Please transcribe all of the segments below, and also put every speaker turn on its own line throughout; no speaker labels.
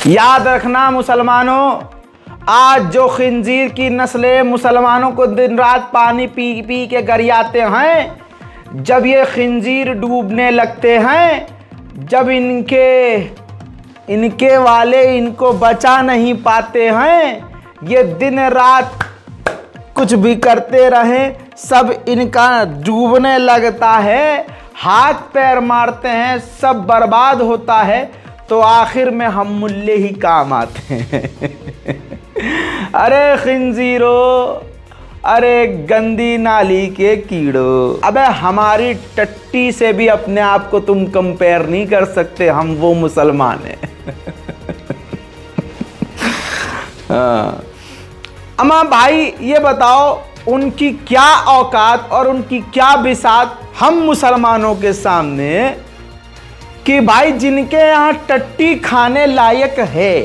याद रखना मुसलमानों, आज जो खिंजीर की नस्लें मुसलमानों को दिन रात पानी पी पी के गरियाते हैं, जब ये खिंजीर डूबने लगते हैं, जब इनके वाले इनको बचा नहीं पाते हैं, ये दिन रात कुछ भी करते रहें, सब इनका डूबने लगता है, हाथ पैर मारते हैं, सब बर्बाद होता है, तो आखिर में हम मुल्ले ही काम आते हैं। अरे खिंजीरो, अरे गंदी नाली के कीड़ो, अबे हमारी टट्टी से भी अपने आप को तुम कंपेयर नहीं कर सकते, हम वो मुसलमान हैं। अम्मा भाई ये बताओ, उनकी क्या औकात और उनकी क्या बिसात हम मुसलमानों के सामने, कि भाई जिनके यहाँ टट्टी खाने लायक है,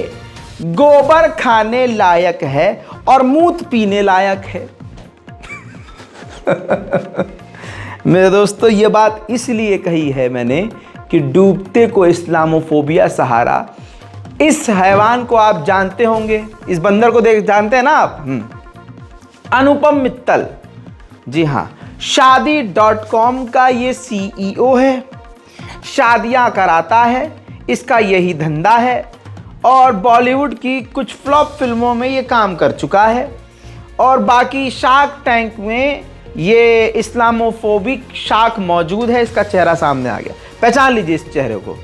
गोबर खाने लायक है और मूत पीने लायक है। मेरे दोस्तों, ये बात इसलिए कही है मैंने कि डूबते को इस्लामोफोबिया सहारा। इस हैवान को आप जानते होंगे, इस बंदर को जानते हैं ना आप? अनुपम मित्तल, जी हाँ, शादी.com का ये CEO है, शादियां कराता है, इसका यही धंधा है, और बॉलीवुड की कुछ फ्लॉप फिल्मों में ये काम कर चुका है, और बाकी शार्क टैंक में ये इस्लामोफोबिक शार्क मौजूद है। इसका चेहरा सामने आ गया, पहचान लीजिए इस चेहरे को।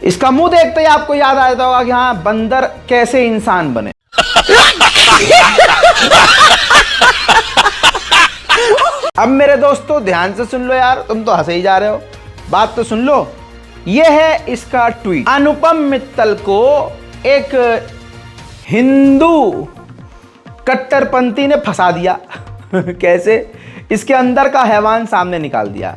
इसका मुंह देखते ही आपको याद आ जाता होगा कि हाँ, बंदर कैसे इंसान बने। अब मेरे दोस्तों ध्यान से सुन लो यार, तुम तो हंसे ही जा रहे हो, बात तो सुन लो। यह है इसका ट्वीट। अनुपम मित्तल को एक हिंदू कट्टरपंथी ने फंसा दिया। कैसे? इसके अंदर का हैवान सामने निकाल दिया।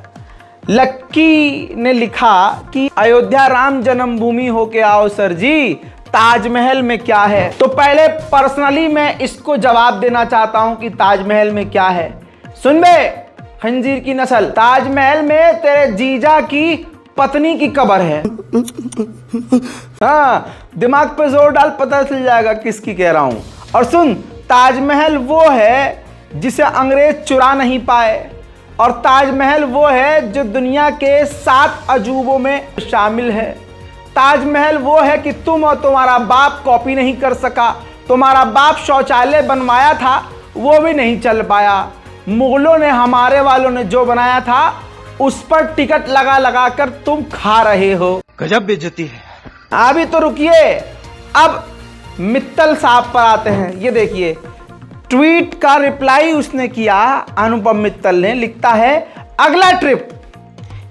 लक्की ने लिखा कि अयोध्या राम जन्मभूमि होके आओ सर जी, ताजमहल में क्या है? तो पहले पर्सनली मैं इसको जवाब देना चाहता हूं कि ताजमहल में क्या है। सुन बे खंजीर की नस्ल, ताजमहल में तेरे जीजा की पत्नी की कब्र है। हाँ, दिमाग पे जोर डाल, पता चल जाएगा किसकी कह रहा हूं। और सुन, ताजमहल वो है जिसे अंग्रेज चुरा नहीं पाए, और ताजमहल वो है जो दुनिया के 7 अजूबों में शामिल है। ताजमहल वो है कि तुम और तुम्हारा बाप कॉपी नहीं कर सका, तुम्हारा बाप शौचालय बनवाया था, वो भी नहीं चल पाया। मुगलों ने, हमारे वालों ने जो बनाया था, उस पर टिकट लगा लगा कर तुम खा रहे हो।
गजब बेइज्जती है।
अभी तो रुकिए, अब मित्तल साहब पर आते हैं। ये देखिए, ट्वीट का रिप्लाई उसने किया, अनुपम मित्तल ने। लिखता है अगला ट्रिप,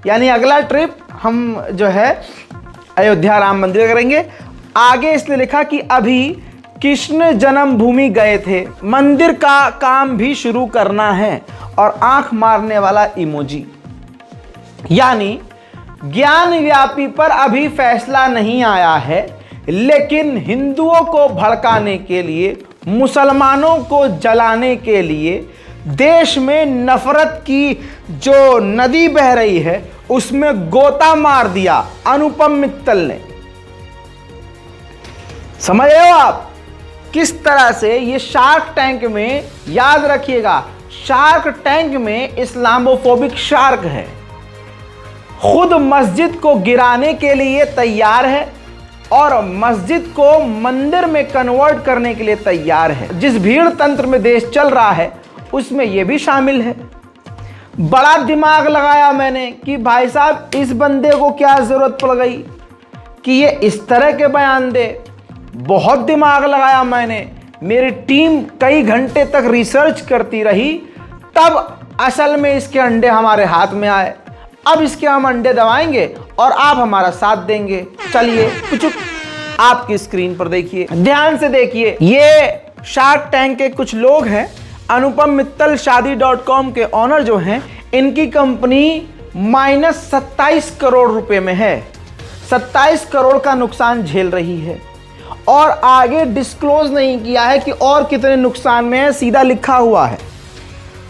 यानी अगला ट्रिप हम जो है अयोध्या राम मंदिर करेंगे। आगे इसने लिखा कि अभी कृष्ण जन्मभूमि गए थे, मंदिर का काम भी शुरू करना है, और आंख मारने वाला इमोजी। यानी ज्ञान व्यापी पर अभी फैसला नहीं आया है, लेकिन हिंदुओं को भड़काने के लिए, मुसलमानों को जलाने के लिए, देश में नफरत की जो नदी बह रही है उसमें गोता मार दिया अनुपम मित्तल ने। समझ रहे हो आप किस तरह से ये शार्क टैंक में, याद रखिएगा, शार्क टैंक में इस्लामोफोबिक शार्क है, खुद मस्जिद को गिराने के लिए तैयार है और मस्जिद को मंदिर में कन्वर्ट करने के लिए तैयार है। जिस भीड़ तंत्र में देश चल रहा है उसमें यह भी शामिल है। बड़ा दिमाग लगाया मैंने कि भाई साहब, इस बंदे को क्या जरूरत पड़ गई कि ये इस तरह के बयान दे। बहुत दिमाग लगाया मैंने, मेरी टीम कई घंटे तक रिसर्च करती रही, तब असल में इसके अंडे हमारे हाथ में आए। अब इसके हम अंडे दबाएंगे और आप हमारा साथ देंगे। चलिए कुछ आपकी स्क्रीन पर देखिए, ध्यान से देखिए। ये शार्क टैंक के कुछ लोग हैं। अनुपम मित्तल शादी.com के ऑनर जो हैं, इनकी कंपनी -27 करोड़ रुपए में है। 27 करोड़ का नुकसान झेल रही है, और आगे डिस्क्लोज नहीं किया है कि और कितने नुकसान में है। सीधा लिखा हुआ है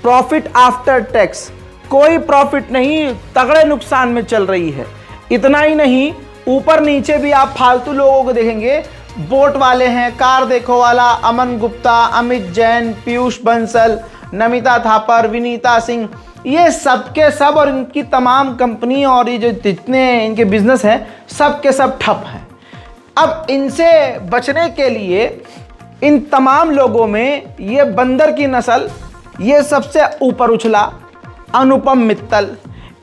प्रॉफिट आफ्टर टैक्स, कोई प्रॉफिट नहीं, तगड़े नुकसान में चल रही है। इतना ही नहीं, ऊपर नीचे भी आप फालतू लोगों को देखेंगे, बोट वाले हैं, कार देखो वाला, अमन गुप्ता, अमित जैन, पीयूष बंसल, नमिता थापर, विनीता सिंह, ये सब के सब और इनकी तमाम कंपनी और ये जो जितने इनके बिजनेस हैं सब के सब ठप हैं। अब इनसे बचने के लिए इन तमाम लोगों में ये बंदर की नस्ल, ये सबसे ऊपर उछला अनुपम मित्तल।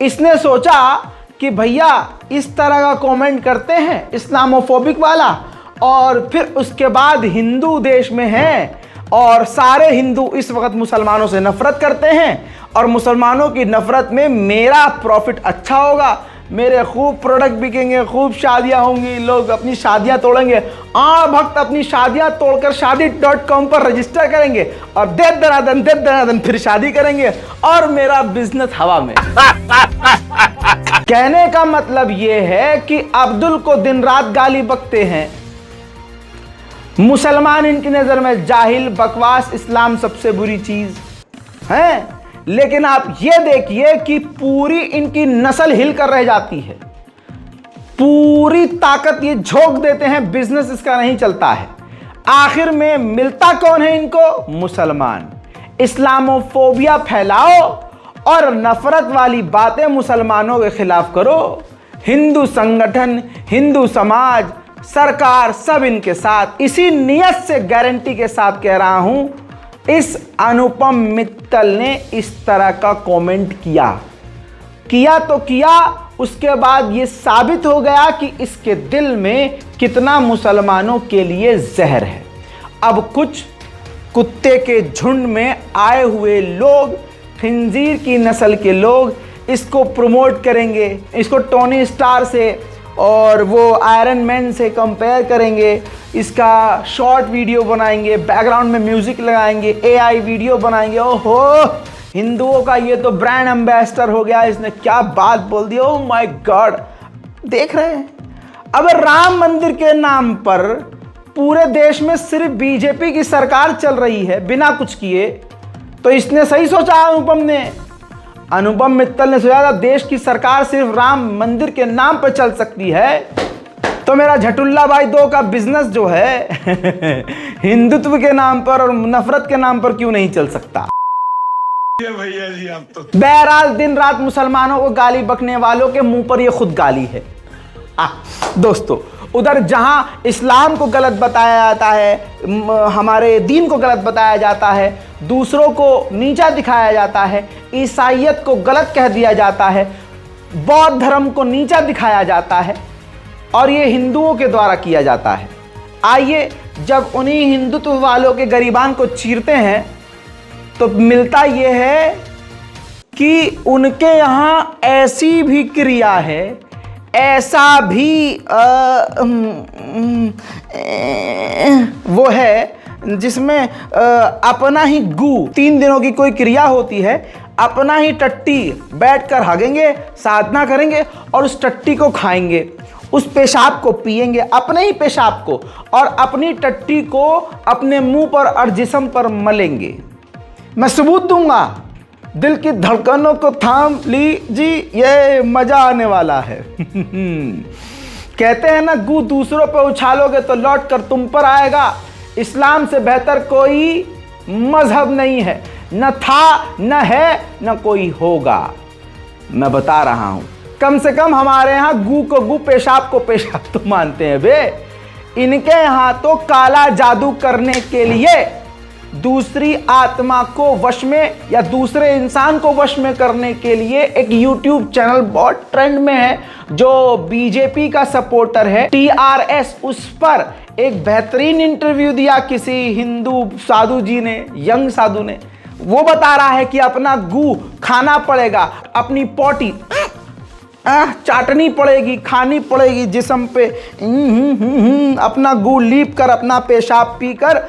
इसने सोचा कि भैया इस तरह का कमेंट करते हैं इस्लामोफोबिक वाला, और फिर उसके बाद हिंदू देश में हैं और सारे हिंदू इस वक्त मुसलमानों से नफरत करते हैं, और मुसलमानों की नफरत में मेरा प्रॉफिट अच्छा होगा, मेरे खूब प्रोडक्ट बिकेंगे, खूब शादियां होंगी, लोग अपनी शादियां तोड़ेंगे, भक्त अपनी शादियां तोड़कर शादी.com पर रजिस्टर करेंगे और दे दनादन फिर शादी करेंगे और मेरा बिजनेस हवा में। कहने का मतलब यह है कि अब्दुल को दिन रात गाली बकते हैं, मुसलमान इनकी नजर में जाहिल, बकवास, इस्लाम सबसे बुरी चीज है। लेकिन आप ये देखिए कि पूरी इनकी नस्ल हिल कर रह जाती है, पूरी ताकत ये झोंक देते हैं, बिजनेस इसका नहीं चलता है। आखिर में मिलता कौन है इनको? मुसलमान। इस्लामोफोबिया फैलाओ और नफरत वाली बातें मुसलमानों के खिलाफ करो। हिंदू संगठन, हिंदू समाज, सरकार सब इनके साथ। इसी नियत से गारंटी के साथ कह रहा हूं, इस अनुपम मित्तल ने इस तरह का कमेंट किया तो किया, उसके बाद ये साबित हो गया कि इसके दिल में कितना मुसलमानों के लिए जहर है। अब कुछ कुत्ते के झुंड में आए हुए लोग, खिंजीर की नस्ल के लोग इसको प्रमोट करेंगे, इसको टोनी स्टार से और वो आयरन मैन से कंपेयर करेंगे, इसका शॉर्ट वीडियो बनाएंगे, बैकग्राउंड में म्यूजिक लगाएंगे, एआई वीडियो बनाएंगे। ओहो, हिंदुओं का ये तो ब्रांड एम्बेसडर हो गया, इसने क्या बात बोल दी, ओह माय गॉड। देख रहे हैं, अब राम मंदिर के नाम पर पूरे देश में सिर्फ बीजेपी की सरकार चल रही है बिना कुछ किए, तो इसने सही सोचा अनुपम मित्तल ने सोचा था देश की सरकार सिर्फ राम मंदिर के नाम पर चल सकती है, तो मेरा झटुल्ला भाई 2 का बिजनेस जो है हिंदुत्व के नाम पर और नफरत के नाम पर क्यों नहीं चल सकता।
भैया जी आप तो
बहरहाल दिन रात मुसलमानों को गाली बकने वालों के मुंह पर यह खुद गाली है। दोस्तों, उधर जहां इस्लाम को गलत बताया जाता है, हमारे दीन को गलत बताया जाता है, दूसरों को नीचा दिखाया जाता है, ईसाइयत को गलत कह दिया जाता है, बौद्ध धर्म को नीचा दिखाया जाता है, और ये हिंदुओं के द्वारा किया जाता है। आइए, जब उन्हीं हिंदुत्व वालों के गरीबान को चीरते हैं तो मिलता यह है कि उनके यहाँ ऐसी भी क्रिया है, ऐसा भी वो है जिसमें अपना ही गू, 3 दिनों की कोई क्रिया होती है, अपना ही टट्टी बैठकर हगेंगे, साधना करेंगे और उस टट्टी को खाएंगे, उस पेशाब को पिएंगे, अपने ही पेशाब को, और अपनी टट्टी को अपने मुंह पर और जिस्म पर मलेंगे। मैं सबूत दूंगा, दिल की धड़कनों को थाम लीजिए, ये मजा आने वाला है। कहते हैं ना, गू दूसरों पर उछालोगे तो लौट कर तुम पर आएगा। इस्लाम से बेहतर कोई मजहब नहीं है, न था, न है, न कोई होगा। मैं बता रहा हूं, कम से कम हमारे यहाँ गू को गू, पेशाब को पेशाब तो मानते हैं बे। इनके यहाँ तो काला जादू करने के लिए दूसरी आत्मा को वश में या दूसरे इंसान को वश में करने के लिए एक YouTube चैनल बहुत ट्रेंड में है, जो बीजेपी का सपोर्टर है, TRS। उस पर एक बेहतरीन इंटरव्यू दिया किसी हिंदू साधु जी ने, यंग साधु ने। वो बता रहा है कि अपना गू खाना पड़ेगा, अपनी पोटी चाटनी पड़ेगी, खानी पड़ेगी जिस्म पे, अपना गू लीप कर, अपना पेशाब पीकर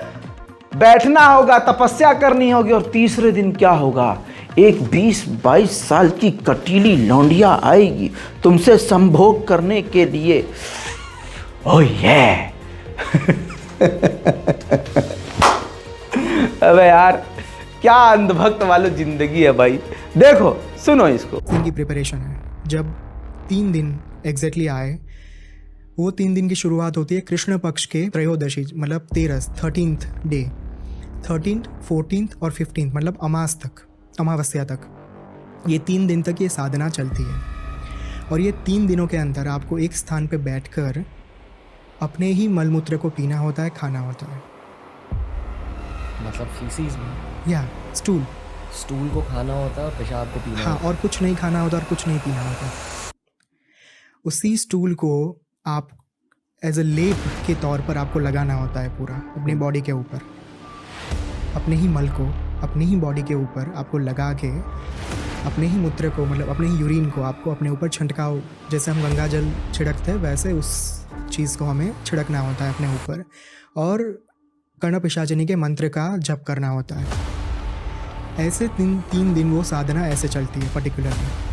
बैठना होगा, तपस्या करनी होगी, और तीसरे दिन क्या होगा, एक 20-22 साल की कटीली लौंडिया आएगी तुमसे संभोग करने के लिए। ओह ये अबे यार, क्या अंधभक्त वाली जिंदगी है भाई। देखो, सुनो इसको।
इनकी प्रिपरेशन है। जब 3 दिन एग्जैक्टली आए वो 3 दिन की शुरुआत होती है कृष्ण पक्ष के त्रयोदशी, मतलब 13th डे, 13th, 14th और 15th, मतलब अमावस्या तक। ये 3 दिन तक ये साधना चलती है। और ये 3 दिनों के अंदर आपको एक स्थान पे बैठकर अपने ही मलमूत्र को पीना होता है, खाना होता है।
मतलब फीसीज में
या
स्टूल को खाना होता है और पेशाब को पीना
हाँ,
होता है।
और कुछ नहीं खाना होता और कुछ नहीं पीना होता। उसी स्टूल को आप एज अ लेप के तौर पर आपको लगाना होता है पूरा अपनी बॉडी के ऊपर। अपने ही मल को अपनी ही बॉडी के ऊपर आपको लगा के अपने ही मूत्र को, मतलब अपने ही यूरिन को आपको अपने ऊपर छंटकाव, जैसे हम गंगा जल छिड़कते हैं वैसे उस चीज़ को हमें छिड़कना होता है अपने ऊपर। और कर्ण पिशाचिनी के मंत्र का जप करना होता है। ऐसे 3 दिन वो साधना ऐसे चलती है पर्टिकुलरली।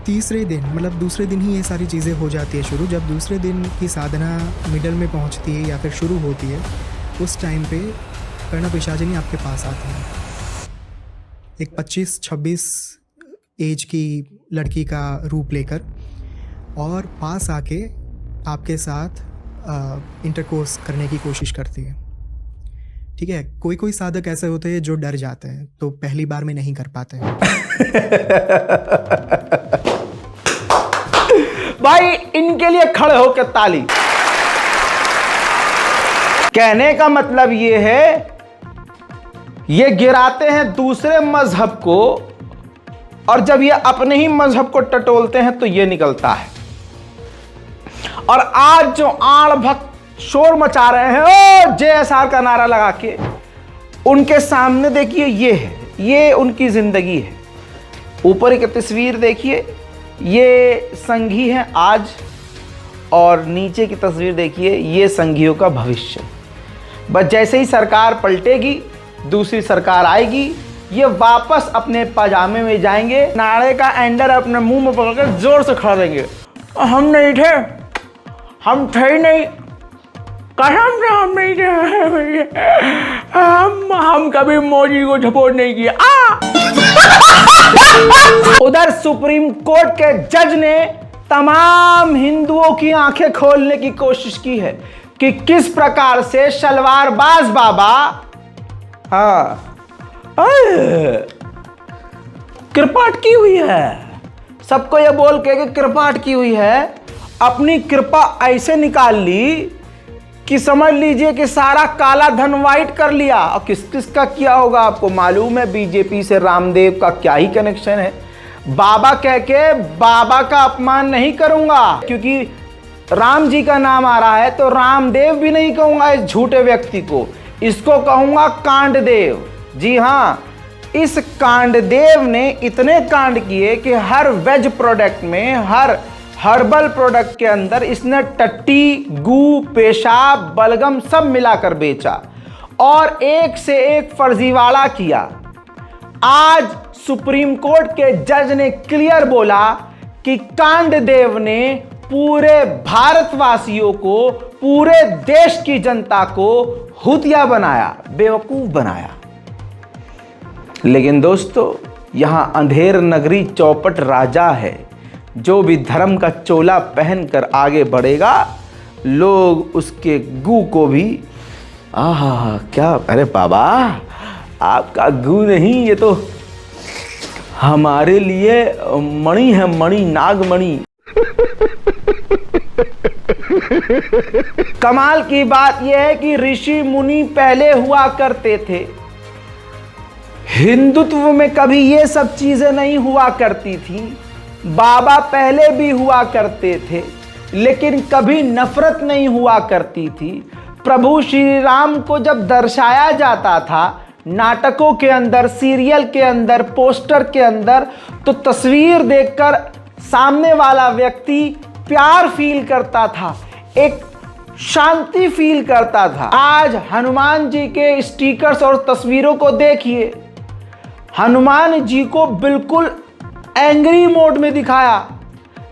तीसरे दिन, मतलब दूसरे दिन ही ये सारी चीज़ें हो जाती है शुरू। जब दूसरे दिन की साधना मिडल में पहुंचती है या फिर शुरू होती है, उस टाइम पे कर्ण पिशाचिनी आपके पास आती है। एक 25-26 एज की लड़की का रूप लेकर, और पास आके आपके साथ इंटरकोर्स करने की कोशिश करती है। ठीक है, कोई कोई साधक ऐसे होते हैं जो डर जाते हैं, तो पहली बार में नहीं कर पाते हैं।
भाई इनके लिए खड़े होकर ताली। कहने का मतलब ये है, ये गिराते हैं दूसरे मजहब को, और जब ये अपने ही मजहब को टटोलते हैं तो ये निकलता है। और आज जो आड़ भक्त शोर मचा रहे हैं ओ JSR का नारा लगा के, उनके सामने देखिए ये है, ये उनकी जिंदगी है। ऊपर एक तस्वीर देखिए, ये संघी हैं आज, और नीचे की तस्वीर देखिए, ये संघियों का भविष्य। बस जैसे ही सरकार पलटेगी, दूसरी सरकार आएगी, ये वापस अपने पजामे में जाएंगे, नारे का एंडर अपने मुंह में पकड़कर जोर से खड़ा देंगे, हम नहीं थे, हम थे ही नहीं, कसम से हम नहीं थे, हम कभी मोदी को सपोर्ट नहीं किया। उधर सुप्रीम कोर्ट के जज ने तमाम हिंदुओं की आंखें खोलने की कोशिश की है कि किस प्रकार से शलवारबाज बाबा कृपाट की हुई है। सबको यह बोल के कि कृपाट की हुई है, अपनी कृपा ऐसे निकाल ली कि समझ लीजिए कि सारा काला धन वाइट कर लिया। और किस किस का किया होगा आपको मालूम है? बीजेपी से रामदेव का क्या ही कनेक्शन है। बाबा कह के बाबा का अपमान नहीं करूंगा, क्योंकि राम जी का नाम आ रहा है, तो रामदेव भी नहीं कहूंगा इस झूठे व्यक्ति को, इसको कहूंगा कांडदेव। जी हाँ, इस कांडदेव ने इतने कांड किए कि हर वेज प्रोडक्ट में, हर हर्बल प्रोडक्ट के अंदर इसने टट्टी, गू, पेशाब, बलगम सब मिलाकर बेचा और एक से एक फर्जीवाड़ा किया। आज सुप्रीम कोर्ट के जज ने क्लियर बोला कि कांडदेव ने पूरे भारतवासियों को, पूरे देश की जनता को हुतिया बनाया, बेवकूफ बनाया। लेकिन दोस्तों, यहां अंधेर नगरी चौपट राजा है। जो भी धर्म का चोला पहनकर आगे बढ़ेगा, लोग उसके गू को भी आहा क्या, अरे बाबा आपका गू नहीं, ये तो हमारे लिए मणि है, मणि, नागमणि। कमाल की बात यह है कि ऋषि मुनि पहले हुआ करते थे, हिंदुत्व में कभी ये सब चीजें नहीं हुआ करती थी। बाबा पहले भी हुआ करते थे, लेकिन कभी नफरत नहीं हुआ करती थी। प्रभु श्री राम को जब दर्शाया जाता था नाटकों के अंदर, सीरियल के अंदर, पोस्टर के अंदर, तो तस्वीर देखकर सामने वाला व्यक्ति प्यार फील करता था, एक शांति फील करता था। आज हनुमान जी के स्टिकर्स और तस्वीरों को देखिए, हनुमान जी को बिल्कुल एंग्री मोड में दिखाया,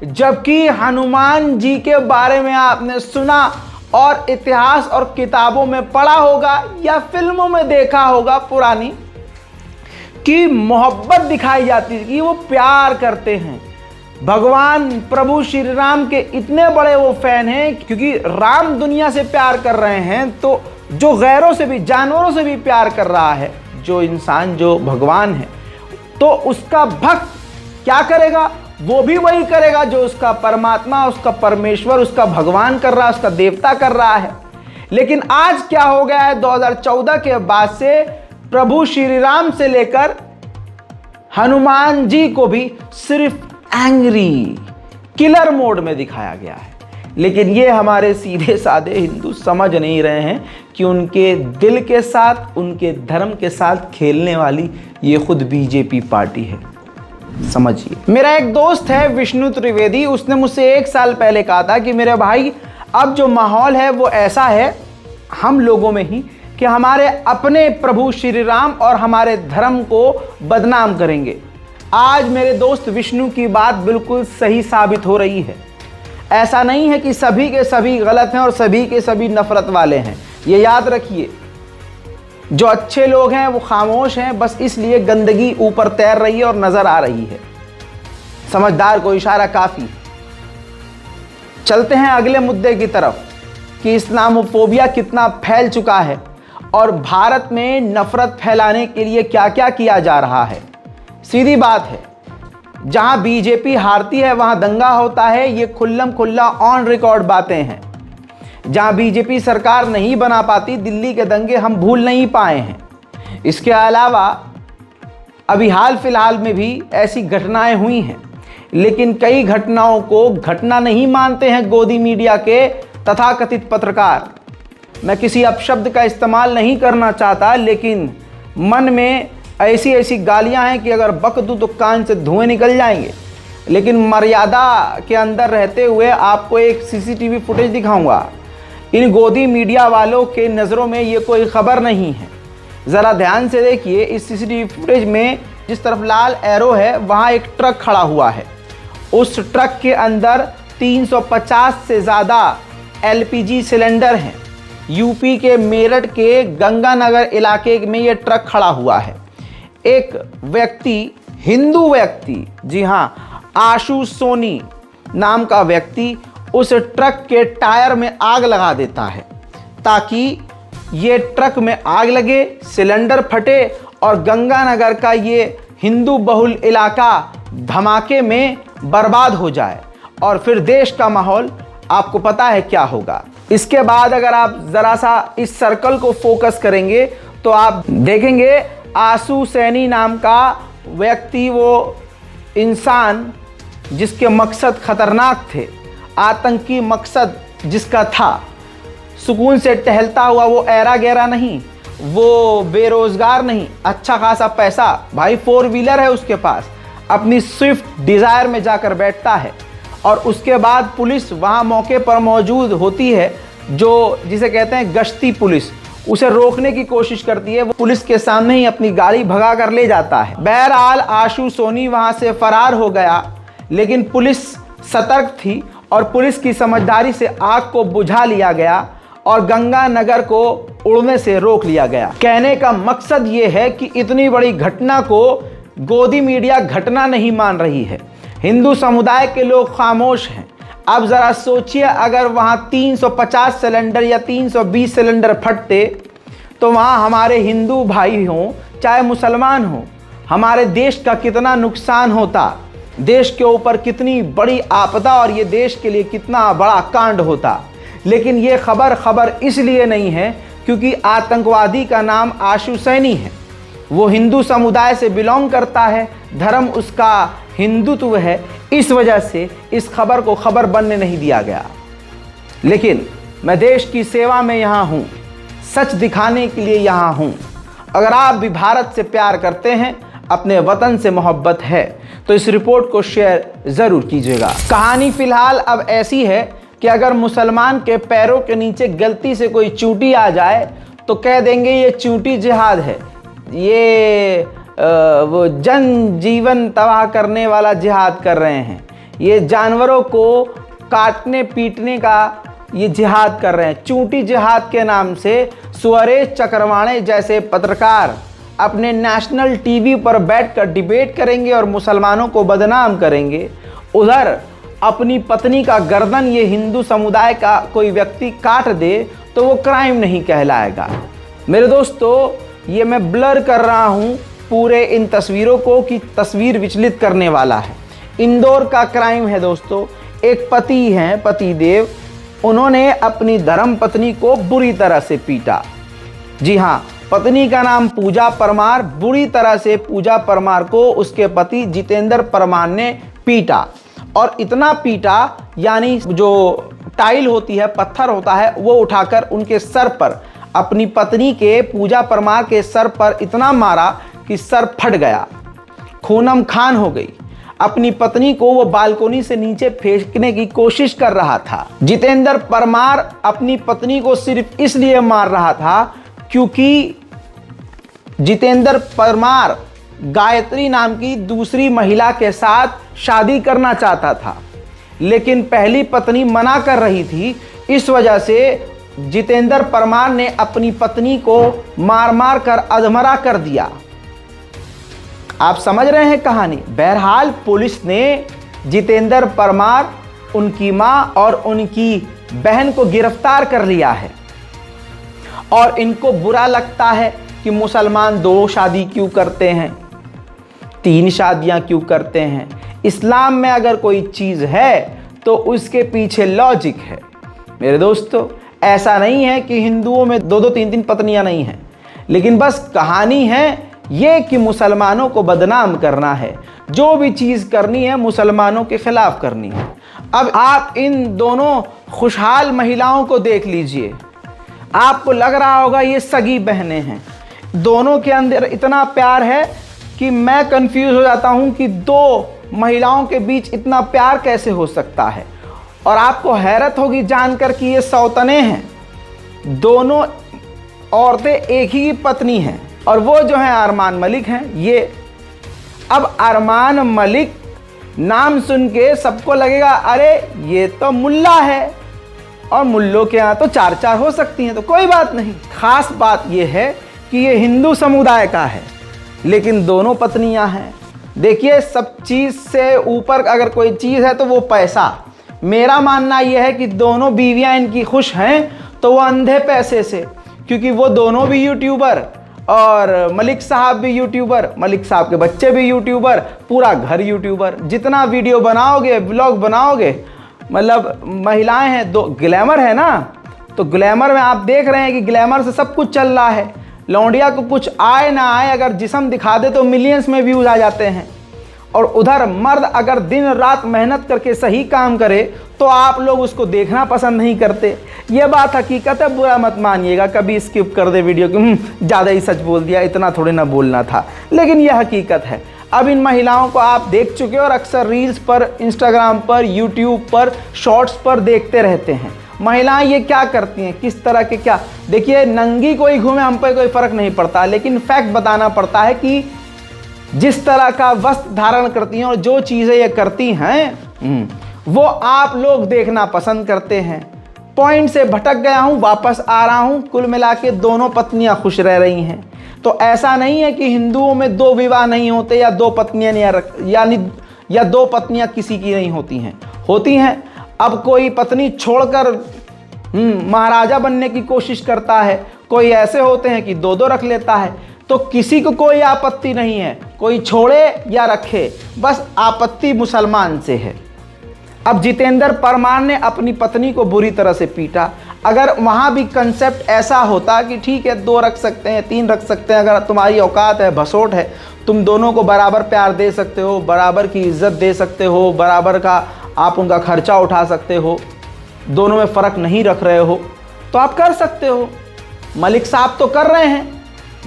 जबकि हनुमान जी के बारे में आपने सुना और इतिहास और किताबों में पढ़ा होगा या फिल्मों में देखा होगा पुरानी, कि मोहब्बत दिखाई जाती है कि वो प्यार करते हैं। भगवान प्रभु श्री राम के इतने बड़े वो फैन हैं, क्योंकि राम दुनिया से प्यार कर रहे हैं तो जो गैरों से भी, जानवरों से भी प्यार कर रहा है जो इंसान, जो भगवान है, तो उसका भक्त क्या करेगा? वो भी वही करेगा जो उसका परमात्मा, उसका परमेश्वर, उसका भगवान कर रहा है, उसका देवता कर रहा है। लेकिन आज क्या हो गया है, 2014 के बाद से प्रभु श्री राम से लेकर हनुमान जी को भी सिर्फ एंग्री, किलर मोड में दिखाया गया है। लेकिन ये हमारे सीधे साधे हिंदू समझ नहीं रहे हैं कि उनके दिल के साथ, उनके धर्म के साथ खेलने वाली ये खुद बीजेपी पार्टी है। समझिए, मेरा एक दोस्त है विष्णु त्रिवेदी, उसने मुझसे 1 साल पहले कहा था कि मेरे भाई अब जो माहौल है वो ऐसा है हम लोगों में ही कि हमारे अपने प्रभु श्री राम और हमारे धर्म को बदनाम करेंगे। आज मेरे दोस्त विष्णु की बात बिल्कुल सही साबित हो रही है। ऐसा नहीं है कि सभी के सभी गलत हैं और सभी के सभी नफरत वाले हैं। ये याद रखिए, जो अच्छे लोग हैं वो खामोश हैं, बस इसलिए गंदगी ऊपर तैर रही है और नजर आ रही है। समझदार को इशारा काफी। चलते हैं अगले मुद्दे की तरफ कि इस्लामोफोबिया कितना फैल चुका है और भारत में नफरत फैलाने के लिए क्या क्या किया जा रहा है। सीधी बात है, जहां बीजेपी हारती है वहां दंगा होता है। ये खुल्लम खुल्ला ऑन रिकॉर्ड बातें हैं। जहां बीजेपी सरकार नहीं बना पाती, दिल्ली के दंगे हम भूल नहीं पाए हैं। इसके अलावा अभी हाल फिलहाल में भी ऐसी घटनाएं हुई हैं, लेकिन कई घटनाओं को घटना नहीं मानते हैं गोदी मीडिया के तथाकथित पत्रकार। मैं किसी अपशब्द का इस्तेमाल नहीं करना चाहता, लेकिन मन में ऐसी ऐसी गालियां हैं कि अगर बक दूं तो कान से धुएं निकल जाएंगे। लेकिन मर्यादा के अंदर रहते हुए आपको एक सीसीटीवी फुटेज दिखाऊंगा। इन गोदी मीडिया वालों के नज़रों में ये कोई खबर नहीं है। ज़रा ध्यान से देखिए, इस सीसीटीवी फुटेज में जिस तरफ लाल एरो है वहाँ एक ट्रक खड़ा हुआ है। उस ट्रक के अंदर 350 से ज़्यादा LPG सिलेंडर हैं। यूपी के मेरठ के गंगानगर इलाके में ये ट्रक खड़ा हुआ है। एक व्यक्ति, हिंदू व्यक्ति, जी हाँ, आशु सोनी नाम का व्यक्ति उस ट्रक के टायर में आग लगा देता है ताकि ये ट्रक में आग लगे, सिलेंडर फटे और गंगानगर का ये हिंदू बहुल इलाका धमाके में बर्बाद हो जाए। और फिर देश का माहौल आपको पता है क्या होगा। इसके बाद अगर आप ज़रा सा इस सर्कल को फोकस करेंगे तो आप देखेंगे आशु सैनी नाम का व्यक्ति, वो इंसान जिसके मकसद खतरनाक थे, आतंकी मकसद जिसका था, सुकून से टहलता हुआ, वो ऐरा गैरा नहीं, वो बेरोजगार नहीं, अच्छा खासा पैसा, भाई 4 व्हीलर है उसके पास, अपनी स्विफ्ट डिज़ायर में जाकर बैठता है और उसके बाद पुलिस वहाँ मौके पर मौजूद होती है, जो जिसे कहते हैं गश्ती पुलिस, उसे रोकने की कोशिश करती है। वो पुलिस के सामने ही अपनी गाड़ी भगा कर ले जाता है। बहरहाल आशु सोनी वहाँ से फरार हो गया, लेकिन पुलिस सतर्क थी और पुलिस की समझदारी से आग को बुझा लिया गया और गंगानगर को उड़ने से रोक लिया गया। कहने का मकसद ये है कि इतनी बड़ी घटना को गोदी मीडिया घटना नहीं मान रही है। हिंदू समुदाय के लोग खामोश हैं। अब ज़रा सोचिए, अगर वहाँ 350 सिलेंडर या 320 सिलेंडर फटते तो वहाँ हमारे हिंदू भाई हों चाहे मुसलमान हों, हमारे देश का कितना नुकसान होता, देश के ऊपर कितनी बड़ी आपदा और ये देश के लिए कितना बड़ा कांड होता। लेकिन ये खबर इसलिए नहीं है क्योंकि आतंकवादी का नाम आशु सैनी है, वो हिंदू समुदाय से बिलोंग करता है, धर्म उसका हिंदुत्व है, इस वजह से इस खबर को खबर बनने नहीं दिया गया। लेकिन मैं देश की सेवा में यहाँ हूँ, सच दिखाने के लिए यहाँ हूँ। अगर आप भी भारत से प्यार करते हैं, अपने वतन से मोहब्बत है, तो इस रिपोर्ट को शेयर ज़रूर कीजिएगा। कहानी फ़िलहाल अब ऐसी है कि अगर मुसलमान के पैरों के नीचे गलती से कोई चूंटी आ जाए तो कह देंगे ये चूंटी जिहाद है, ये वो जन जीवन तबाह करने वाला जिहाद कर रहे हैं, ये जानवरों को काटने पीटने का ये जिहाद कर रहे हैं। चूंटी जिहाद के नाम से सुरेश चक्रवाणे जैसे पत्रकार अपने नेशनल टीवी पर बैठकर डिबेट करेंगे और मुसलमानों को बदनाम करेंगे उधर अपनी पत्नी का गर्दन ये हिंदू समुदाय का कोई व्यक्ति काट दे तो वो क्राइम नहीं कहलाएगा। मेरे दोस्तों, ये मैं ब्लर कर रहा हूँ पूरे इन तस्वीरों को कि तस्वीर विचलित करने वाला है। इंदौर का क्राइम है दोस्तों। एक पति हैं, पतिदेव, उन्होंने अपनी धर्म पत्नी को बुरी तरह से पीटा। जी हाँ, पत्नी का नाम पूजा परमार। बुरी तरह से पूजा परमार को उसके पति जितेंद्र परमार ने पीटा, और इतना पीटा यानी जो टाइल होती है, पत्थर होता है, वो उठाकर उनके सर पर, अपनी पत्नी के पूजा परमार के सर पर इतना मारा कि सर फट गया, खूनम खान हो गई। अपनी पत्नी को वो बालकोनी से नीचे फेंकने की कोशिश कर रहा था। जितेंद्र परमार अपनी पत्नी को सिर्फ इसलिए मार रहा था क्योंकि जितेंद्र परमार गायत्री नाम की दूसरी महिला के साथ शादी करना चाहता था, लेकिन पहली पत्नी मना कर रही थी। इस वजह से जितेंद्र परमार ने अपनी पत्नी को मार मार कर अधमरा कर दिया। आप समझ रहे हैं कहानी। बहरहाल पुलिस ने जितेंद्र परमार, उनकी मां और उनकी बहन को गिरफ्तार कर लिया है। और इनको बुरा लगता है कि मुसलमान 2 शादी क्यों करते हैं, 3 शादियां क्यों करते हैं। इस्लाम में अगर कोई चीज़ है तो उसके पीछे लॉजिक है। मेरे दोस्तों, ऐसा नहीं है कि हिंदुओं में 2-2, 3-3 पत्नियां नहीं हैं, लेकिन बस कहानी है ये कि मुसलमानों को बदनाम करना है। जो भी चीज़ करनी है मुसलमानों के खिलाफ करनी है। अब आप इन दोनों खुशहाल महिलाओं को देख लीजिए, आपको लग रहा होगा ये सगी बहनें हैं। दोनों के अंदर इतना प्यार है कि मैं कंफ्यूज हो जाता हूँ कि 2 महिलाओं के बीच इतना प्यार कैसे हो सकता है। और आपको हैरत होगी जानकर कि ये सौतने हैं। दोनों औरतें एक ही पत्नी हैं, और वो जो हैं अरमान मलिक हैं। ये अब अरमान मलिक नाम सुन के सबको लगेगा अरे ये तो मुल्ला है, और मुल्लों के यहाँ तो 4-4 हो सकती हैं, तो कोई बात नहीं। खास बात ये है कि ये हिंदू समुदाय का है, लेकिन दोनों पत्नियां हैं। देखिए, सब चीज़ से ऊपर अगर कोई चीज़ है तो वो पैसा। मेरा मानना यह है कि दोनों बीवियां इनकी खुश हैं तो वो अंधे पैसे से, क्योंकि वो दोनों भी यूट्यूबर, और मलिक साहब भी यूट्यूबर, मलिक साहब के बच्चे भी यूट्यूबर, पूरा घर यूट्यूबर। जितना वीडियो बनाओगे, ब्लॉग बनाओगे, मतलब महिलाएं हैं, 2 ग्लैमर है ना, तो ग्लैमर में आप देख रहे हैं कि ग्लैमर से सब कुछ चल रहा है। लौंडिया को कुछ आए ना आए, अगर जिस्म दिखा दे तो मिलियंस में व्यूज आ जाते हैं। और उधर मर्द अगर दिन रात मेहनत करके सही काम करे तो आप लोग उसको देखना पसंद नहीं करते। ये बात हकीकत है, बुरा मत मानिएगा, कभी स्किप कर दे वीडियो कि ज़्यादा ही सच बोल दिया, इतना थोड़ी ना बोलना था, लेकिन यह हकीकत है। अब इन महिलाओं को आप देख चुके हो और अक्सर रील्स पर, इंस्टाग्राम पर, यूट्यूब पर, शॉर्ट्स पर देखते रहते हैं। महिलाएं ये क्या करती हैं, किस तरह के क्या। देखिए, नंगी कोई घूमे हम पे कोई फ़र्क नहीं पड़ता, लेकिन फैक्ट बताना पड़ता है कि जिस तरह का वस्त्र धारण करती हैं और जो चीज़ें ये करती हैं वो आप लोग देखना पसंद करते हैं। पॉइंट से भटक गया हूँ, वापस आ रहा हूँ। कुल मिला के दोनों पत्नियाँ खुश रह रही हैं। तो ऐसा नहीं है कि हिंदुओं में 2 विवाह नहीं होते या 2 पत्नियाँ या 2 पत्नियाँ किसी की नहीं होती हैं, होती हैं। अब कोई पत्नी छोड़कर महाराजा बनने की कोशिश करता है, कोई ऐसे होते हैं कि 2-2 रख लेता है। तो किसी को कोई आपत्ति नहीं है, कोई छोड़े या रखे, बस आपत्ति मुसलमान से है। अब जितेंद्र परमार ने अपनी पत्नी को बुरी तरह से पीटा। अगर वहाँ भी कंसेप्ट ऐसा होता कि ठीक है 2 रख सकते हैं, 3 रख सकते हैं, अगर तुम्हारी औकात है, भसोट है, तुम दोनों को बराबर प्यार दे सकते हो, बराबर की इज्जत दे सकते हो, बराबर का आप उनका खर्चा उठा सकते हो, दोनों में फ़र्क नहीं रख रहे हो, तो आप कर सकते हो। मलिक साहब तो कर रहे हैं।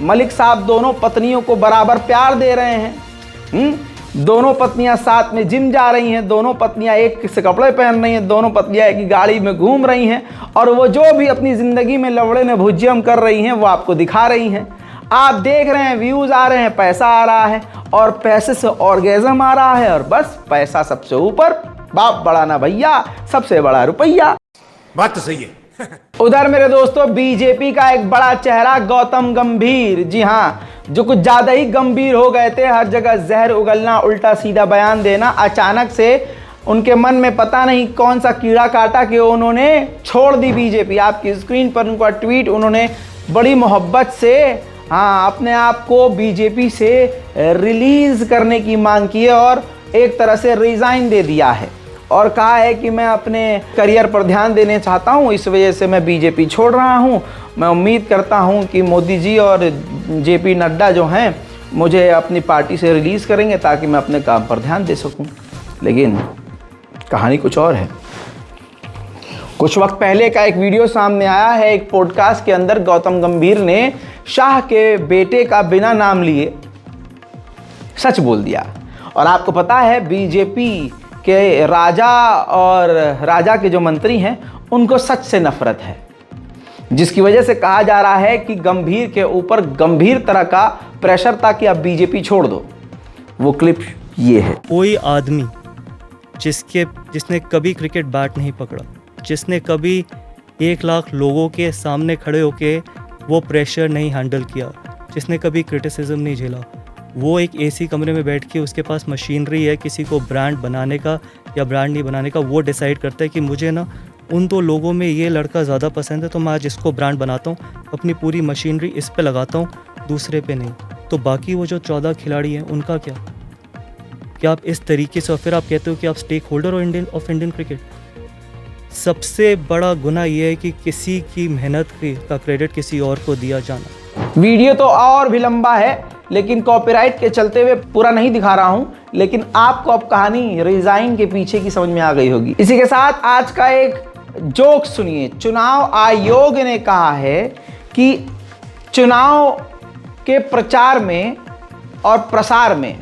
मलिक साहब दोनों पत्नियों को बराबर प्यार दे रहे हैं। दोनों पत्नियां साथ में जिम जा रही हैं, दोनों पत्नियां एक से कपड़े पहन रही हैं, दोनों पत्नियां एक ही गाड़ी में घूम रही हैं, और वो जो भी अपनी ज़िंदगी में लवड़े ने भुज्यम कर रही हैं वो आपको दिखा रही हैं। आप देख रहे हैं, व्यूज़ आ रहे हैं, पैसा आ रहा है, और पैसे से ऑर्गेज़म आ रहा है, और बस पैसा सबसे ऊपर, बाप बड़ा ना भैया, सबसे बड़ा रुपया।
बात तो सही है।
उधर मेरे दोस्तों बीजेपी का एक बड़ा चेहरा गौतम गंभीर, जी हाँ, जो कुछ ज़्यादा ही गंभीर हो गए थे। हर जगह जहर उगलना, उल्टा सीधा बयान देना, अचानक से उनके मन में पता नहीं कौन सा कीड़ा काटा कि उन्होंने छोड़ दी बीजेपी। आपकी स्क्रीन पर उनका ट्वीट, उन्होंने बड़ी मोहब्बत से अपने आप को बीजेपी से रिलीज करने की मांग की है और एक तरह से रिजाइन दे दिया है और कहा है कि मैं अपने करियर पर ध्यान देने चाहता हूं, इस वजह से मैं बीजेपी छोड़ रहा हूं। मैं उम्मीद करता हूं कि मोदी जी और जेपी नड्डा जो हैं मुझे अपनी पार्टी से रिलीज़ करेंगे ताकि मैं अपने काम पर ध्यान दे सकूं। लेकिन कहानी कुछ और है। कुछ वक्त पहले का एक वीडियो सामने आया है, एक पॉडकास्ट के अंदर गौतम गंभीर ने शाह के बेटे का बिना नाम लिए सच बोल दिया। और आपको पता है बीजेपी के राजा और राजा के जो मंत्री हैं उनको सच से नफरत है, जिसकी वजह से कहा जा रहा है कि गंभीर के ऊपर गंभीर तरह का प्रेशर था कि अब बीजेपी छोड़ दो। वो क्लिप ये है।
कोई आदमी जिसने कभी क्रिकेट बैट नहीं पकड़ा, जिसने कभी 1 लाख लोगों के सामने खड़े होके वो प्रेशर नहीं हैंडल किया, जिसने कभी क्रिटिसिज्म नहीं झेला, वो एक एसी कमरे में बैठ के उसके पास मशीनरी है किसी को ब्रांड बनाने का या ब्रांड नहीं बनाने का, वो डिसाइड करता है कि मुझे ना उन 2 लोगों में ये लड़का ज़्यादा पसंद है तो मैं आज इसको ब्रांड बनाता हूँ, अपनी पूरी मशीनरी इस पे लगाता हूँ, दूसरे पे नहीं। तो बाकी वो जो 14 खिलाड़ी हैं उनका क्या आप इस तरीके से, और फिर आप कहते हो कि आप stakeholder of Indian cricket. सबसे बड़ा गुनाह ये है कि किसी की मेहनत का क्रेडिट किसी और को दिया जाना।
वीडियो तो और भी लंबा है लेकिन कॉपीराइट के चलते हुए पूरा नहीं दिखा रहा हूं, लेकिन आपको अब कहानी रिजाइन के पीछे की समझ में आ गई होगी। इसी के साथ आज का एक जोक सुनिए। चुनाव आयोग ने कहा है कि चुनाव के प्रचार में और प्रसार में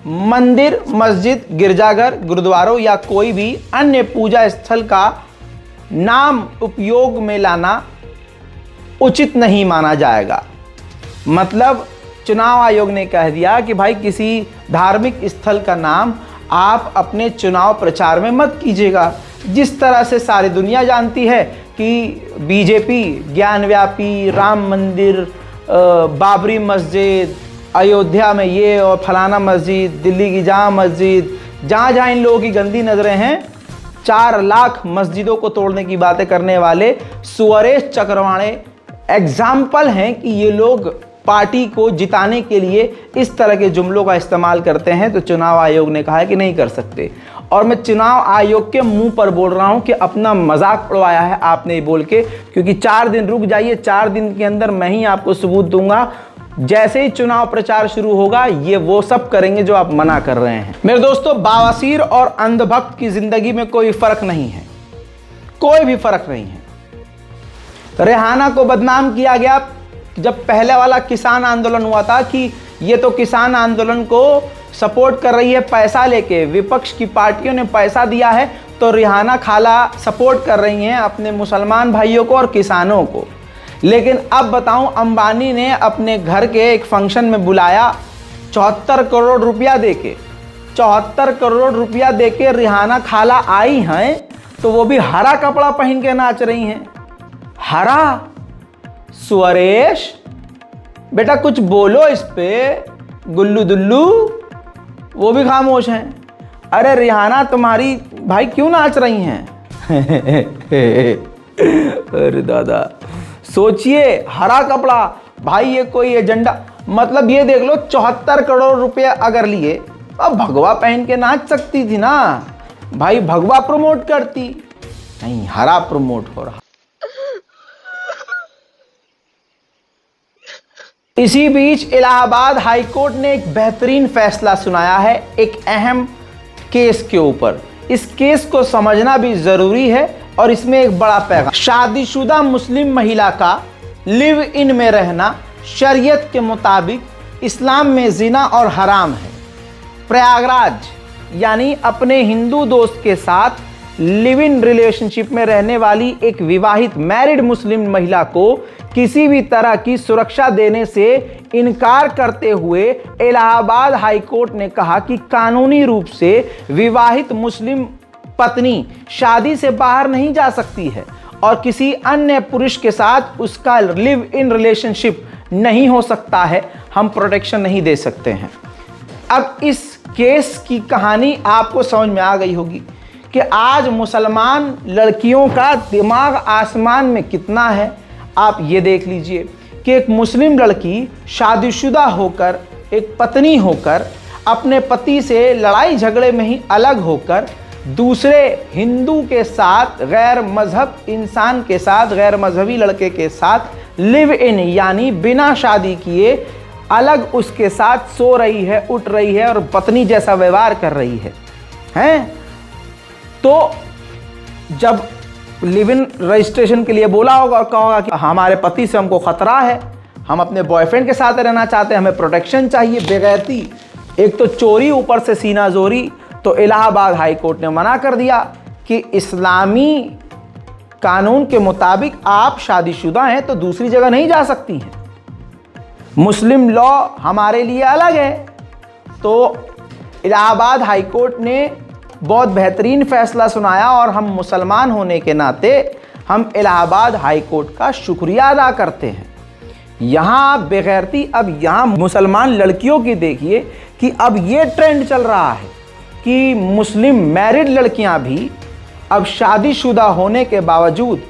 मंदिर, मस्जिद, गिरजाघर, गुरुद्वारों या कोई भी अन्य पूजा स्थल का नाम उपयोग में लाना उचित नहीं माना जाएगा। मतलब चुनाव आयोग ने कह दिया कि भाई किसी धार्मिक स्थल का नाम आप अपने चुनाव प्रचार में मत कीजिएगा। जिस तरह से सारी दुनिया जानती है कि बीजेपी ज्ञानव्यापी, राम मंदिर, बाबरी मस्जिद, अयोध्या में ये और फलाना मस्जिद, दिल्ली की जामा मस्जिद, जहाँ जहाँ इन लोगों की गंदी नज़रें हैं, 4 लाख मस्जिदों को तोड़ने की बातें करने वाले सुरेश चक्रवाणे एग्जाम्पल हैं कि ये लोग पार्टी को जिताने के लिए इस तरह के जुमलों का इस्तेमाल करते हैं। तो चुनाव आयोग ने कहा है कि नहीं कर सकते। और मैं चुनाव आयोग के मुंह पर बोल रहा हूं कि अपना मजाक उड़वाया है आपने ये बोल के, क्योंकि 4 दिन रुक जाइए, 4 दिन के अंदर मैं ही आपको सबूत दूंगा। जैसे ही चुनाव प्रचार शुरू होगा ये वो सब करेंगे जो आप मना कर रहे हैं। मेरे दोस्तों, बावासीर और अंधभक्त की जिंदगी में कोई फर्क नहीं है, कोई भी फर्क नहीं है। रेहाना को बदनाम किया गया जब पहले वाला किसान आंदोलन हुआ था कि ये तो किसान आंदोलन को सपोर्ट कर रही है पैसा लेके, विपक्ष की पार्टियों ने पैसा दिया है तो रेहाना खाला सपोर्ट कर रही हैं अपने मुसलमान भाइयों को और किसानों को। लेकिन अब बताऊं, अंबानी ने अपने घर के एक फंक्शन में बुलाया 74 करोड़ रुपया देके, 74 करोड़ रुपया देके रेहाना खाला आई हैं, तो वो भी हरा कपड़ा पहन के नाच रही हैं। हरा। सुरेश बेटा कुछ बोलो इस पे, गुल्लू दुल्लू वो भी खामोश हैं। अरे रेहाना तुम्हारी भाई क्यों नाच रही हैं? अरे दादा सोचिए, हरा कपड़ा भाई, ये कोई एजेंडा, मतलब ये देख लो 74 करोड़ रुपए अगर लिए, अब भगवा पहन के नाच सकती थी ना भाई, भगवा प्रमोट करती, नहीं हरा प्रमोट हो रहा। इसी बीच इलाहाबाद हाईकोर्ट ने एक बेहतरीन फैसला सुनाया है एक अहम केस के ऊपर। इस केस को समझना भी जरूरी है और इसमें एक बड़ा पैगाम। शादीशुदा मुस्लिम महिला का लिव इन में रहना शरीयत के मुताबिक इस्लाम में जिना और हराम है। प्रयागराज यानी अपने हिंदू दोस्त के साथ लिव इन रिलेशनशिप में रहने वाली एक विवाहित मैरिड मुस्लिम महिला को किसी भी तरह की सुरक्षा देने से इनकार करते हुए इलाहाबाद हाईकोर्ट ने कहा कि कानूनी रूप से विवाहित मुस्लिम पत्नी शादी से बाहर नहीं जा सकती है और किसी अन्य पुरुष के साथ उसका लिव इन रिलेशनशिप नहीं हो सकता है। हम प्रोटेक्शन नहीं दे सकते हैं। अब इस केस की कहानी आपको समझ में आ गई होगी कि आज मुसलमान लड़कियों का दिमाग आसमान में कितना है। आप ये देख लीजिए कि एक मुस्लिम लड़की शादीशुदा होकर, एक पत्नी होकर, अपने पति से लड़ाई झगड़े में ही अलग होकर दूसरे हिंदू के साथ, गैर मजहब इंसान के साथ, गैर मजहबी लड़के के साथ लिव इन यानी बिना शादी किए अलग उसके साथ सो रही है, उठ रही है और पत्नी जैसा व्यवहार कर रही है, हैं? तो जब लिव इन रजिस्ट्रेशन के लिए बोला होगा और कहा होगा कि हमारे पति से हमको खतरा है, हम अपने बॉयफ्रेंड के साथ रहना चाहते हैं, हमें प्रोटेक्शन चाहिए, बेगैरती, एक तो चोरी, ऊपर से सीना जोरी, तो इलाहाबाद हाई कोर्ट ने मना कर दिया कि इस्लामी कानून के मुताबिक आप शादीशुदा हैं तो दूसरी जगह नहीं जा सकती हैं। मुस्लिम लॉ हमारे लिए अलग है। तो इलाहाबाद हाई कोर्ट ने बहुत बेहतरीन फैसला सुनाया और हम मुसलमान होने के नाते हम इलाहाबाद हाई कोर्ट का शुक्रिया अदा करते हैं। यहाँ बेगैरती, अब यहाँ मुसलमान लड़कियों की देखिए कि अब ये ट्रेंड चल रहा है कि मुस्लिम मैरिड लड़कियां भी अब शादीशुदा होने के बावजूद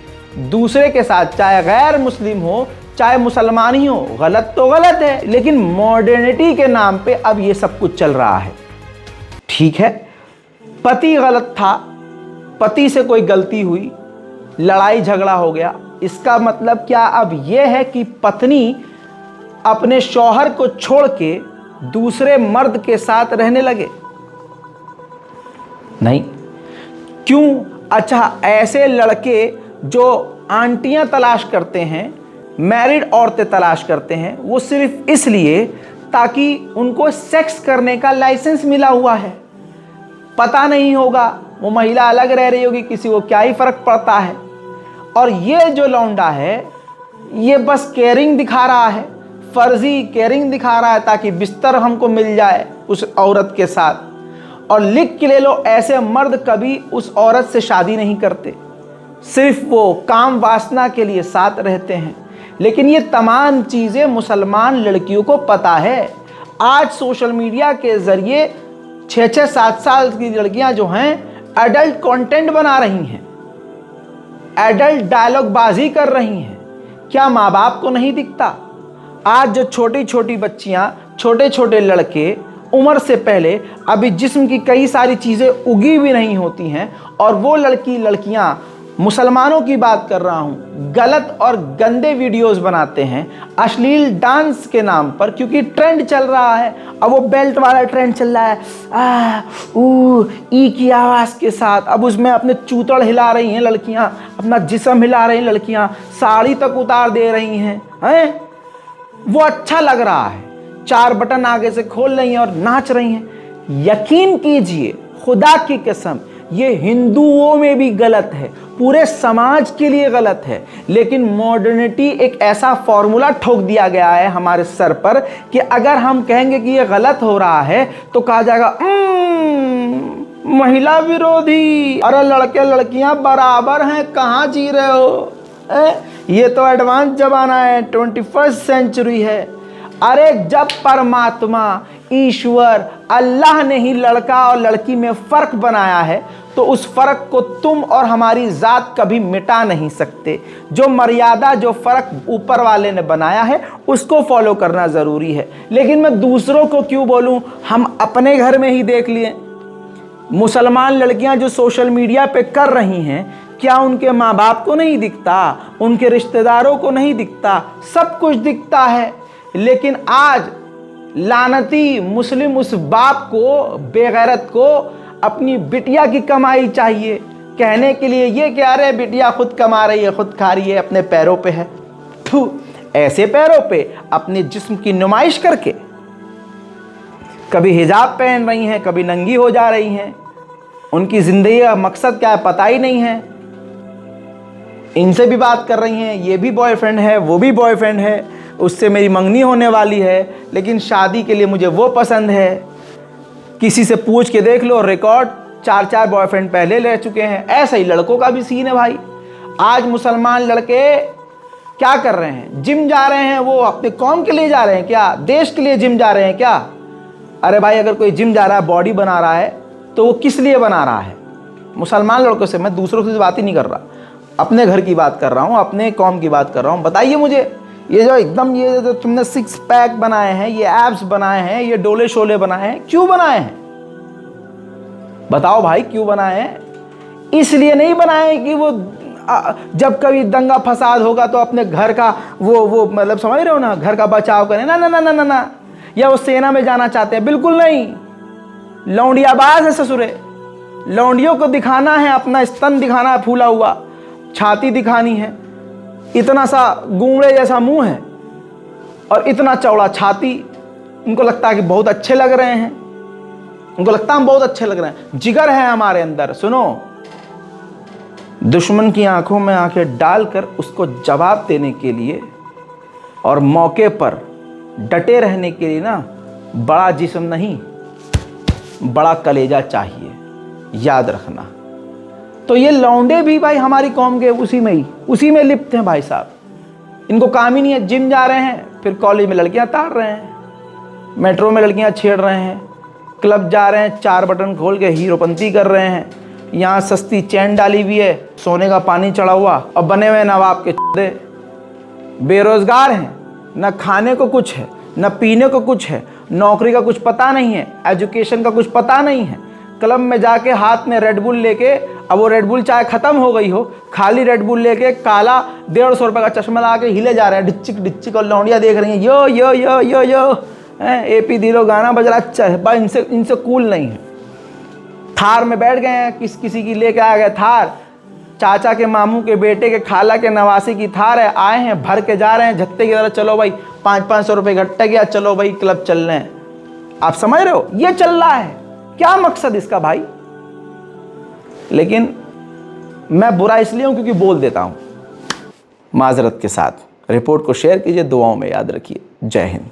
दूसरे के साथ, चाहे गैर मुस्लिम हो चाहे मुसलमान ही हो, गलत तो गलत है, लेकिन मॉडर्निटी के नाम पे अब ये सब कुछ चल रहा है। ठीक है, पति गलत था, पति से कोई गलती हुई, लड़ाई झगड़ा हो गया, इसका मतलब क्या अब यह है कि पत्नी अपने शौहर को छोड़ के दूसरे मर्द के साथ रहने लगे? नहीं। क्यों? अच्छा, ऐसे लड़के जो आंटियां तलाश करते हैं, मैरिड औरतें तलाश करते हैं, वो सिर्फ इसलिए ताकि उनको सेक्स करने का लाइसेंस मिला हुआ है। पता नहीं होगा वो महिला अलग रह रही होगी, किसी को क्या ही फर्क पड़ता है। और ये जो लौंडा है ये बस केयरिंग दिखा रहा है, फर्जी केयरिंग दिखा रहा है ताकि बिस्तर हमको मिल जाए उस औरत के साथ। और लिख के ले लो, ऐसे मर्द कभी उस औरत से शादी नहीं करते, सिर्फ वो काम वासना के लिए साथ रहते हैं। लेकिन ये तमाम चीज़ें मुसलमान लड़कियों को पता है। आज सोशल मीडिया के ज़रिए 6-6, 7 साल की लड़कियां जो हैं एडल्ट कंटेंट बना रही हैं, एडल्ट डायलॉग बाजी कर रही हैं। क्या माँ बाप को नहीं दिखता? आज जो छोटी छोटी बच्चियां, छोटे छोटे लड़के उम्र से पहले अभी जिस्म की कई सारी चीज़ें उगी भी नहीं होती हैं, और वो लड़कियां, मुसलमानों की बात कर रहा हूँ, गलत और गंदे वीडियोस बनाते हैं अश्लील डांस के नाम पर, क्योंकि ट्रेंड चल रहा है। अब वो बेल्ट वाला ट्रेंड चल रहा है, ई की आवाज़ के साथ। अब उसमें अपने चूतड़ हिला रही हैं लड़कियां, अपना जिस्म हिला रही हैं लड़कियां, साड़ी तक उतार दे रही हैं। वो अच्छा लग रहा है, 4 बटन आगे से खोल रही हैं और नाच रही हैं। यकीन कीजिए, खुदा की कसम, ये हिंदुओं में भी गलत है, पूरे समाज के लिए गलत है। लेकिन मॉडर्निटी एक ऐसा फॉर्मूला ठोक दिया गया है हमारे सर पर कि अगर हम कहेंगे कि ये गलत हो रहा है तो कहा जाएगा महिला विरोधी, अरे लड़के लड़कियां बराबर हैं, कहाँ जी रहे हो? ये तो एडवांस जमाना है, 21st सेंचुरी है। अरे जब परमात्मा ईश्वर अल्लाह ने ही लड़का और लड़की में फ़र्क बनाया है तो उस फ़र्क को तुम और हमारी ज़ात कभी मिटा नहीं सकते। जो मर्यादा, जो फ़र्क ऊपर वाले ने बनाया है उसको फॉलो करना ज़रूरी है। लेकिन मैं दूसरों को क्यों बोलूं, हम अपने घर में ही देख लिए। मुसलमान लड़कियां जो सोशल मीडिया पे कर रही हैं, क्या उनके माँ बाप को नहीं दिखता? उनके रिश्तेदारों को नहीं दिखता? सब कुछ दिखता है। लेकिन आज लानती मुस्लिम उस बाप को, बेगैरत को अपनी बिटिया की कमाई चाहिए, कहने के लिए ये कह रहे बिटिया खुद कमा रही है, खुद खा रही है, अपने पैरों पे है। ऐसे पैरों पे अपने जिस्म की नुमाइश करके कभी हिजाब पहन रही हैं, कभी नंगी हो जा रही हैं। उनकी ज़िंदगी का मकसद क्या है पता ही नहीं है। इनसे भी बात कर रही हैं, ये भी बॉयफ्रेंड है, वो भी बॉयफ्रेंड है, उससे मेरी मंगनी होने वाली है, लेकिन शादी के लिए मुझे वो पसंद है। किसी से पूछ के देख लो, रिकॉर्ड 4-4 बॉयफ्रेंड पहले ले चुके हैं। ऐसा ही लड़कों का भी सीन है भाई। आज मुसलमान लड़के क्या कर रहे हैं? जिम जा रहे हैं। वो अपने कौम के लिए जा रहे हैं क्या? देश के लिए जिम जा रहे हैं क्या? अरे भाई अगर कोई जिम जा रहा है, बॉडी बना रहा है, तो वो किस लिए बना रहा है? मुसलमान लड़कों से, मैं दूसरों से बात ही नहीं कर रहा, अपने घर की बात कर रहा हूँ, अपने कौम की बात कर रहा हूँ। बताइए मुझे, ये जो एकदम ये जो तुमने सिक्स पैक बनाए हैं, ये एब्स बनाए हैं, ये डोले शोले बनाए हैं, क्यों बनाए हैं? बताओ भाई क्यों बनाए हैं? इसलिए नहीं बनाए कि वो जब कभी दंगा फसाद होगा तो अपने घर का वो मतलब समझ रहे हो ना, घर का बचाव करें। ना ना ना ना ना ना, या वो सेना में जाना चाहते हैं? बिल्कुल नहीं। लौंडियाबाज है ससुरे, लौंडियों को दिखाना है, अपना स्तन दिखाना है फूला हुआ, छाती दिखानी है, इतना सा गुंगड़े जैसा मुंह है और इतना चौड़ा छाती। उनको लगता है कि बहुत अच्छे लग रहे हैं, उनको लगता है हम बहुत अच्छे लग रहे हैं। जिगर है हमारे अंदर। सुनो, दुश्मन की आंखों में आंखें डालकर उसको जवाब देने के लिए और मौके पर डटे रहने के लिए ना बड़ा जिस्म नहीं, बड़ा कलेजा चाहिए, याद रखना। तो ये लौंडे भी भाई हमारी कौम के उसी में लिप्त हैं भाई साहब। इनको काम ही नहीं है, जिम जा रहे हैं, फिर कॉलेज में लड़कियां ताड़ रहे हैं, मेट्रो में लड़कियां छेड़ रहे हैं, क्लब जा रहे हैं, 4 बटन खोल के हीरोपंती कर रहे हैं, यहाँ सस्ती चैन डाली हुई है, सोने का पानी चढ़ा हुआ, और बने हुए नवाब के चूदे। बेरोजगार हैं, न खाने को कुछ है, न पीने को कुछ है, नौकरी का कुछ पता नहीं है, एजुकेशन का कुछ पता नहीं है। क्लब में जाके हाथ में रेड बुल लेके, अब वो रेड बुल चाहे ख़त्म हो गई हो, खाली रेड बुल लेके काला 150 रुपये का चश्मा लगा के हिले जा रहे हैं, डिच्चिक डिच्चिक, और लौंडियाँ देख रही हैं यो यो यो यो यो, AP दिलो गाना बज रहा। अच्छा है भाई, इनसे कूल नहीं है। थार में बैठ गए हैं, किसी की लेके आ गए थार, चाचा के मामू के बेटे के खाला के नवासी की थार है, आए हैं भर के जा रहे हैं झत्ते की तरह। चलो भाई 500-500 रुपये इकट्ठा किया, चलो भाई क्लब चल रहे हैं। आप समझ रहे हो ये चल रहा है, क्या मकसद इसका भाई? लेकिन मैं बुरा इसलिए हूं क्योंकि बोल देता हूं। माजरत के साथ रिपोर्ट को शेयर कीजिए, दुआओं में याद रखिए। जय हिंद।